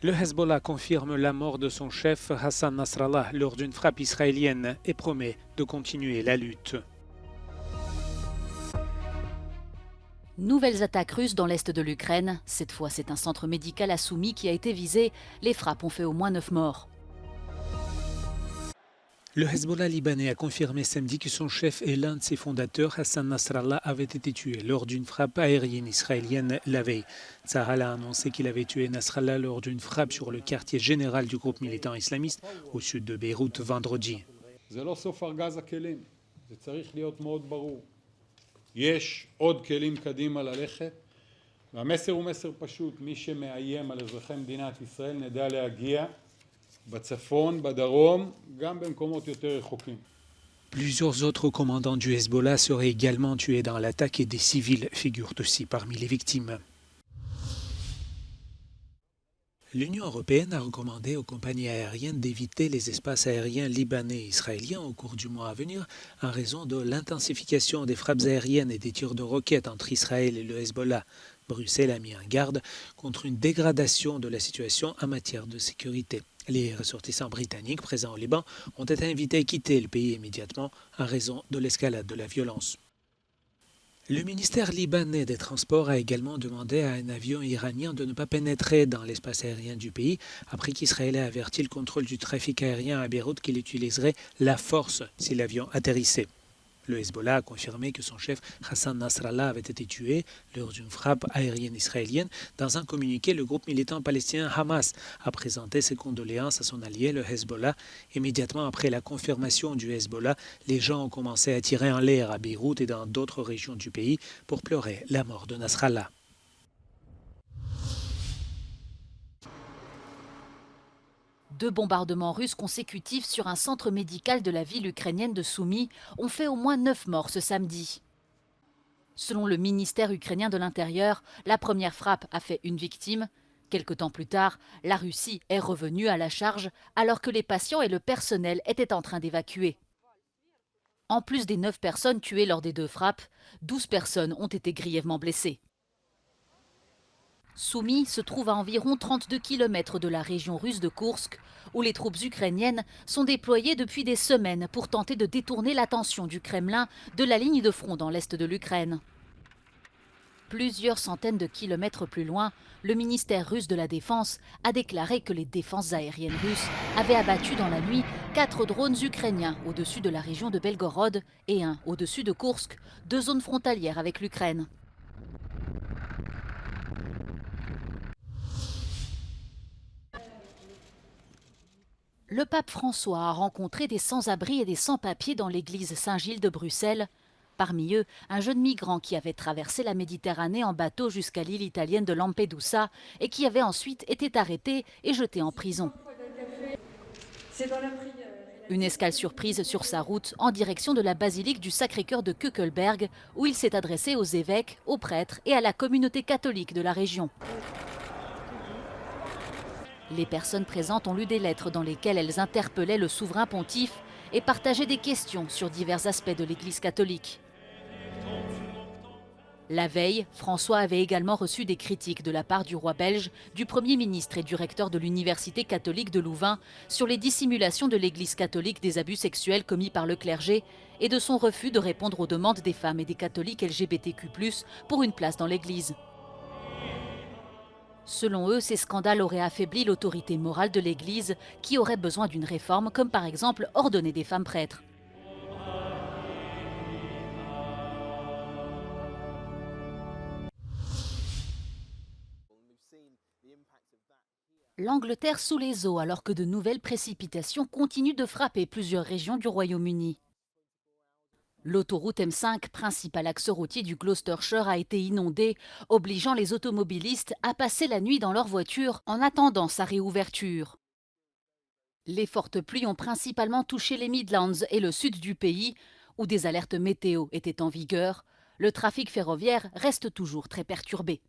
Le Hezbollah confirme la mort de son chef Hassan Nasrallah lors d'une frappe israélienne et promet de continuer la lutte. Nouvelles attaques russes dans l'est de l'Ukraine. Cette fois, c'est un centre médical à Soumy qui a été visé. Les frappes ont fait au moins 9 morts. Le Hezbollah libanais a confirmé samedi que son chef et l'un de ses fondateurs, Hassan Nasrallah, avaient été tués lors d'une frappe aérienne israélienne la veille. Tsahal a annoncé qu'il avait tué Nasrallah lors d'une frappe sur le quartier général du groupe militant islamiste au sud de Beyrouth vendredi. יש עוד כלים קדימה ללכת והמסר הוא מסר פשוט מי שמאיים על אזרחי מדינת ישראל נדע להגיע בצפון, בדרום, גם במקומות יותר רחוקים. Plusieurs autres commandants du Hezbollah seraient également tués dans l'attaque et des civils figurent aussi parmi les victimes. L'Union européenne a recommandé aux compagnies aériennes d'éviter les espaces aériens libanais et israéliens au cours du mois à venir en raison de l'intensification des frappes aériennes et des tirs de roquettes entre Israël et le Hezbollah. Bruxelles a mis en garde contre une dégradation de la situation en matière de sécurité. Les ressortissants britanniques présents au Liban ont été invités à quitter le pays immédiatement en raison de l'escalade de la violence. Le ministère libanais des Transports a également demandé à un avion iranien de ne pas pénétrer dans l'espace aérien du pays après qu'Israël a averti le contrôle du trafic aérien à Beyrouth qu'il utiliserait la force si l'avion atterrissait. Le Hezbollah a confirmé que son chef Hassan Nasrallah avait été tué lors d'une frappe aérienne israélienne. Dans un communiqué, le groupe militant palestinien Hamas a présenté ses condoléances à son allié, le Hezbollah. Immédiatement après la confirmation du Hezbollah, les gens ont commencé à tirer en l'air à Beyrouth et dans d'autres régions du pays pour pleurer la mort de Nasrallah. Deux bombardements russes consécutifs sur un centre médical de la ville ukrainienne de Soumy ont fait au moins 9 morts ce samedi. Selon le ministère ukrainien de l'Intérieur, la première frappe a fait une victime. Quelque temps plus tard, la Russie est revenue à la charge alors que les patients et le personnel étaient en train d'évacuer. En plus des 9 personnes tuées lors des deux frappes, 12 personnes ont été grièvement blessées. Soumy se trouve à environ 32 km de la région russe de Koursk, où les troupes ukrainiennes sont déployées depuis des semaines pour tenter de détourner l'attention du Kremlin de la ligne de front dans l'est de l'Ukraine. Plusieurs centaines de kilomètres plus loin, le ministère russe de la Défense a déclaré que les défenses aériennes russes avaient abattu dans la nuit 4 drones ukrainiens au-dessus de la région de Belgorod et un au-dessus de Koursk, 2 zones frontalières avec l'Ukraine. Le pape François a rencontré des sans-abri et des sans-papiers dans l'église Saint-Gilles de Bruxelles. Parmi eux, un jeune migrant qui avait traversé la Méditerranée en bateau jusqu'à l'île italienne de Lampedusa et qui avait ensuite été arrêté et jeté en prison. Une escale surprise sur sa route en direction de la basilique du Sacré-Cœur de Keukelberg, où il s'est adressé aux évêques, aux prêtres et à la communauté catholique de la région. Les personnes présentes ont lu des lettres dans lesquelles elles interpellaient le souverain pontife et partageaient des questions sur divers aspects de l'Église catholique. La veille, François avait également reçu des critiques de la part du roi belge, du Premier ministre et du recteur de l'Université catholique de Louvain sur les dissimulations de l'Église catholique des abus sexuels commis par le clergé et de son refus de répondre aux demandes des femmes et des catholiques LGBTQ+, pour une place dans l'Église. Selon eux, ces scandales auraient affaibli l'autorité morale de l'Église qui aurait besoin d'une réforme, comme par exemple ordonner des femmes prêtres. L'Angleterre sous les eaux alors que de nouvelles précipitations continuent de frapper plusieurs régions du Royaume-Uni. L'autoroute M5, principal axe routier du Gloucestershire, a été inondée, obligeant les automobilistes à passer la nuit dans leur voiture en attendant sa réouverture. Les fortes pluies ont principalement touché les Midlands et le sud du pays, où des alertes météo étaient en vigueur. Le trafic ferroviaire reste toujours très perturbé.